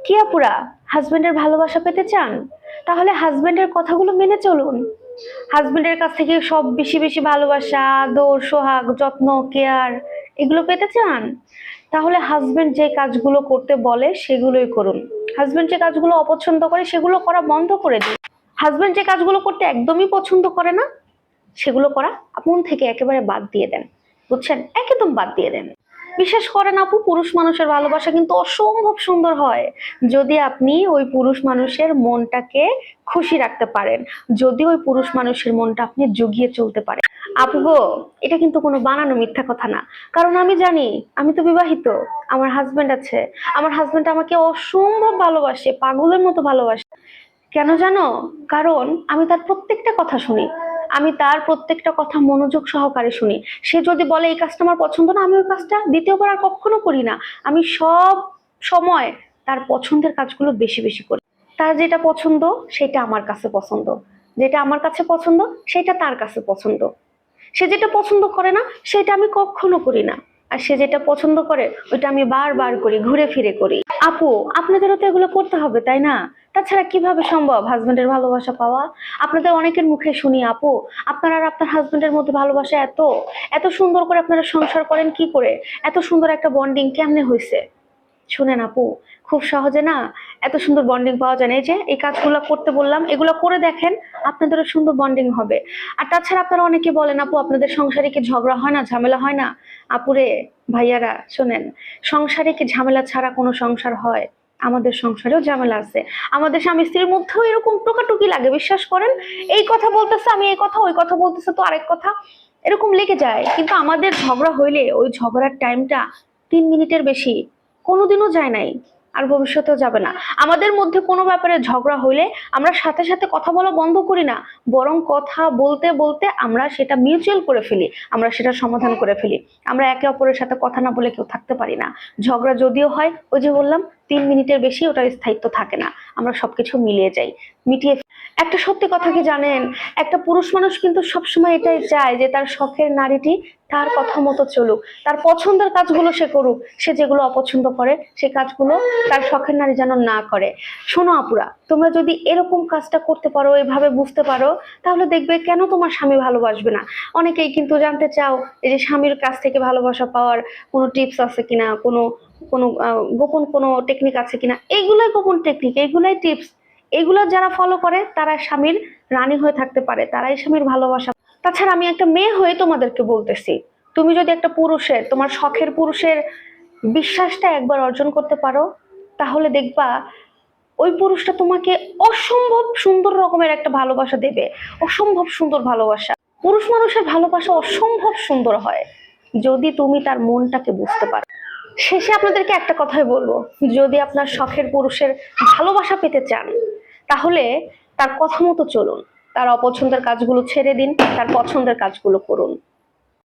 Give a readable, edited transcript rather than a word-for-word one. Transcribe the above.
কি আপুরা, হাজবেন্ডের ভালোবাসা পেতে চান? তাহলে হাজবেন্ডের কথাগুলো মেনে চলুন। হাজবেন্ডের কাছ থেকে সব বেশি বেশি ভালোবাসা, আদর, সোহাগ, যত্ন, কেয়ার এগুলো পেতে চান? তাহলে হাজবেন্ড যে কাজগুলো করতে বলে সেগুলোই করুন। হাজবেন্ড যে কাজগুলো অপছন্দ করে সেগুলো করা বন্ধ করে দিন। হাজবেন্ড যে কাজগুলো করতে একদমই পছন্দ করে না সেগুলো করা মন থেকে একেবারে বাদ দিয়ে দেন। বুঝছেন? একদম বাদ দিয়ে দেন। বিশ্বাস করেন আপু, পুরুষ মানুষের ভালোবাসা কিন্তু অসম্ভব সুন্দর হয় যদি আপনি ওই পুরুষ মানুষের মনটাকে খুশি রাখতে পারেন, যদি ওই পুরুষ মানুষের মনটা আপনি জুগিয়ে চলতে পারেন। আপু গো, এটা কিন্তু কোনো বানানো মিথ্যা কথা না। কারণ আমি জানি, আমি তো বিবাহিত, আমার হাজবেন্ড আছে। আমার হাজবেন্ড আমাকে অসম্ভব ভালোবাসে, পাগলের মতো ভালোবাসে। কেন জানো? কারণ আমি তার প্রত্যেকটা কথা শুনি। আমি তার প্রত্যেকটা কথা মনোযোগ সহকারে শুনি। সে যদি বলে এই কাজটা আমার পছন্দ না, আমি ওই কাজটা দ্বিতীয়বার আর কখনো করি না। আমি সব সময় তার পছন্দের কাজগুলো বেশি বেশি করি। তার যেটা পছন্দ সেটা আমার কাছে পছন্দ, যেটা আমার কাছে পছন্দ সেটা তার কাছে পছন্দ। সে যেটা পছন্দ করে না সেটা আমি কখনো করি না, আর সে যেটা পছন্দ করে ওইটা আমি বারবার করি, ঘুরে ফিরে করি। আপু, আপনাদেরও তো এগুলো করতে হবে, তাই না? তাছাড়া কিভাবে সম্ভব হাজবেন্ডের ভালোবাসা পাওয়া? আপনাদের অনেকের মুখে শুনি আপু, আপনারা আর আপনার হাজবেন্ডের মধ্যে ভালোবাসা এত এত সুন্দর করে আপনারা সংসার করেন কি করে, এত সুন্দর একটা বন্ডিং কেমনে হয়েছে? শুনেন আপু, খুব সহজে না এত সুন্দর বন্ডিং পাওয়া যায় না। এই যে এই কাজগুলো করতে বললাম, এগুলো করে দেখেন, আপনাদেরও সুন্দর বন্ডিং হবে। আর তাছাড়া আপনারা অনেকে বলেন আপু আপনাদের সংসারে কি ঝগড়া হয় না, ঝামেলা হয় না? আপুরে, ভাইয়ারা শোনেন, সংসারে কি ঝামেলা ছাড়া কোনো সংসার হয়? আমাদের সংসারেও ঝামেলা আছে। আমাদের স্বামী স্ত্রীর মধ্যেও এরকম টোকাটুকি লাগে, বিশ্বাস করেন। এই কথা বলতেছে, আমি এই কথা, ওই কথা বলতেছে তো আরেক কথা, এরকম লেগে যায়। কিন্তু আমাদের ঝগড়া হইলে ওই ঝগড়ার টাইমটা 3 মিনিটের বেশি কোনোদিনও যায় নাই, আর ভবিষ্যতেও যাবে না। আমাদের মধ্যে কোনো ব্যাপারে ঝগড়া হইলে আমরা সাথে সাথে কথা বলা বন্ধ করি না, বরং কথা বলতে বলতে আমরা সেটা মিউচুয়াল করে ফেলি, আমরা সেটা সমাধান করে ফেলি। আমরা একে অপরের সাথে কথা না বলে কেউ থাকতে পারি না। ঝগড়া যদিও হয়, ওই যে বললাম, 3 মিনিটের বেশি ওটার স্থায়িত্ব থাকে না। আমরা সবকিছু মিলিয়ে যাই, মিটিয়ে একটা সত্যি কথা কি জানেন, একটা পুরুষ মানুষ কিন্তু সবসময় এটাই চায় যে তার শখের নারীটি তার কথা মতো চলুক, তার পছন্দের কাজগুলো সে করুক, সে যেগুলো অপছন্দ করে সে কাজগুলো তার শখের নারী যেন না করে। শোনো আপুরা, তোমরা যদি এরকম কাজটা করতে পারো, এভাবে বুঝতে পারো, তাহলে দেখবে কেন তোমার স্বামী ভালোবাসবে না। অনেকেই কিন্তু জানতে চাও এই যে স্বামীর কাছ থেকে ভালোবাসা পাওয়ার কোনো টিপস আছে কিনা, কোনো কোনো গোপন কোনো টেকনিক আছে কিনা। এইগুলাই গোপন টেকনিক, এইগুলাই টিপস। এগুলো যারা ফলো করে তারা স্বামীর রানী হয়ে থাকতে পারে, তারাই স্বামীর ভালোবাসা। তাছাড়া আমি একটা মেয়ে হয়ে তোমাদেরকে বলতেছি, তুমি যদি একটা পুরুষের, তোমার শখের পুরুষের বিশ্বাসটা একবার অর্জন করতে পারো, তাহলে দেখবা ওই পুরুষটা তোমাকে অসম্ভব সুন্দর রকমের একটা ভালোবাসা দেবে। অসম্ভব সুন্দর ভালোবাসা। পুরুষ মানুষের ভালোবাসা অসম্ভব সুন্দর হয় যদি তুমি তার মনটাকে বুঝতে পারো। শেষে আপনাদেরকে একটা কথাই বলবো, যদি আপনার শখের পুরুষের ভালোবাসা পেতে চান, তাহলে তার কথা মতো চলুন, তার অপছন্দের কাজগুলো ছেড়ে দিন, তার পছন্দের কাজগুলো করুন।